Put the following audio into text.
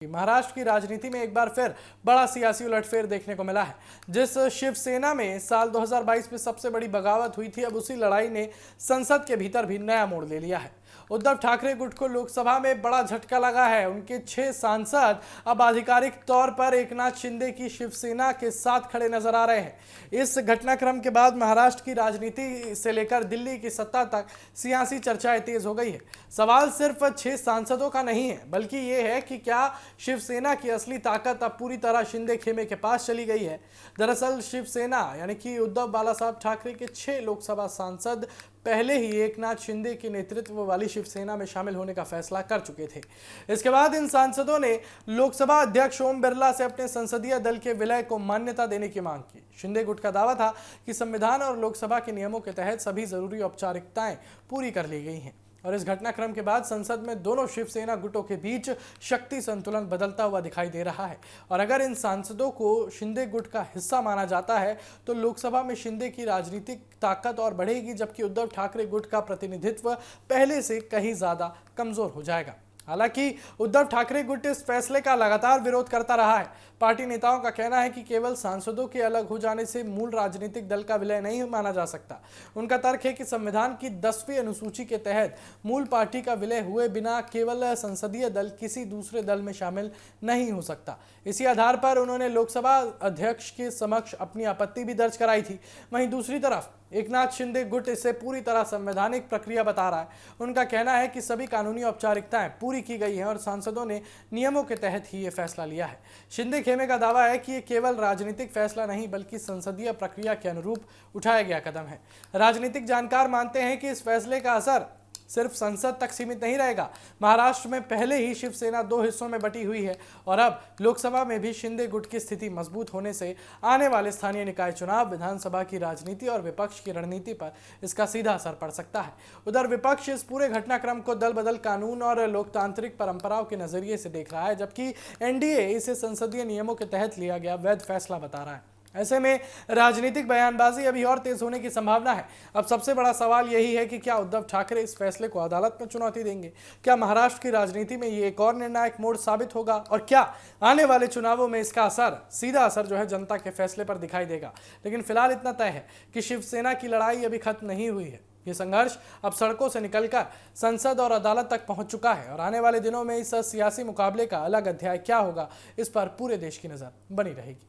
महाराष्ट्र की राजनीति में एक बार फिर बड़ा सियासी उलटफेर देखने को मिला है। जिस शिवसेना में साल 2022 में सबसे बड़ी बगावत हुई थी, अब उसी लड़ाई ने संसद के भीतर भी नया मोड़ ले लिया है। उद्धव ठाकरे गुट को लोकसभा में बड़ा झटका लगा है। उनके 6 सांसद अब आधिकारिक तौर पर एकनाथ शिंदे की शिवसेना के साथ खड़े नजर आ रहे हैं। इस घटनाक्रम के बाद महाराष्ट्र की राजनीति से लेकर दिल्ली की सत्ता तक सियासी चर्चाएं तेज हो गई है। सवाल सिर्फ 6 सांसदों का नहीं है, बल्कि ये है कि क्या शिवसेना की असली ताकत अब पूरी तरह शिंदे खेमे के पास चली गई है। दरअसल शिवसेना यानी कि उद्धव बालासाहब ठाकरे के 6 लोकसभा सांसद पहले ही एकनाथ शिंदे के नेतृत्व वाली शिवसेना में शामिल होने का फैसला कर चुके थे। इसके बाद इन सांसदों ने लोकसभा अध्यक्ष ओम बिरला से अपने संसदीय दल के विलय को मान्यता देने की मांग की। शिंदे गुट का दावा था कि संविधान और लोकसभा के नियमों के तहत सभी जरूरी औपचारिकताएं पूरी कर ली गई हैं। और इस घटनाक्रम के बाद संसद में दोनों शिवसेना गुटों के बीच शक्ति संतुलन बदलता हुआ दिखाई दे रहा है। और अगर इन सांसदों को शिंदे गुट का हिस्सा माना जाता है तो लोकसभा में शिंदे की राजनीतिक ताकत और बढ़ेगी, जबकि उद्धव ठाकरे गुट का प्रतिनिधित्व पहले से कहीं ज्यादा कमजोर हो जाएगा। हालांकि उद्धव ठाकरे गुट इस फैसले का लगातार विरोध करता रहा है। पार्टी नेताओं का कहना है कि केवल सांसदों के अलग हो जाने से मूल राजनीतिक दल का विलय नहीं माना जा सकता। उनका तर्क है कि संविधान की 10वीं अनुसूची के तहत मूल पार्टी का विलय हुए बिना केवल संसदीय दल किसी दूसरे दल में शामिल नहीं हो सकता। इसी आधार पर उन्होंने लोकसभा अध्यक्ष के समक्ष अपनी आपत्ति भी दर्ज कराई थी। वहीं दूसरी तरफ एकनाथ शिंदे गुट इसे पूरी तरह संवैधानिक प्रक्रिया बता रहा है। उनका कहना है कि सभी कानूनी औपचारिकताएं पूरी की गई हैं और सांसदों ने नियमों के तहत ही ये फैसला लिया है। शिंदे खेमे का दावा है कि ये केवल राजनीतिक फैसला नहीं बल्कि संसदीय प्रक्रिया के अनुरूप उठाया गया कदम है। राजनीतिक जानकार मानते हैं कि इस फैसले का असर सिर्फ संसद तक सीमित नहीं रहेगा। महाराष्ट्र में पहले ही शिवसेना 2 हिस्सों में बटी हुई है और अब लोकसभा में भी शिंदे गुट की स्थिति मजबूत होने से आने वाले स्थानीय निकाय चुनाव, विधानसभा की राजनीति और विपक्ष की रणनीति पर इसका सीधा असर पड़ सकता है। उधर विपक्ष इस पूरे घटनाक्रम को दल बदल कानून और लोकतांत्रिक परंपराओं के नजरिए से देख रहा है, जबकि एनडीए इसे संसदीय नियमों के तहत लिया गया वैध फैसला बता रहा है। ऐसे में राजनीतिक बयानबाजी अभी और तेज होने की संभावना है। अब सबसे बड़ा सवाल यही है कि क्या उद्धव ठाकरे इस फैसले को अदालत में चुनौती देंगे? क्या महाराष्ट्र की राजनीति में ये एक और निर्णायक मोड़ साबित होगा? और क्या आने वाले चुनावों में इसका सीधा असर जो है जनता के फैसले पर दिखाई देगा? लेकिन फिलहाल इतना तय है कि शिवसेना की लड़ाई अभी खत्म नहीं हुई है। ये संघर्ष अब सड़कों से निकलकर संसद और अदालत तक पहुंच चुका है और आने वाले दिनों में इस सियासी मुकाबले का अलग अध्याय क्या होगा, इस पर पूरे देश की नजर बनी रहेगी।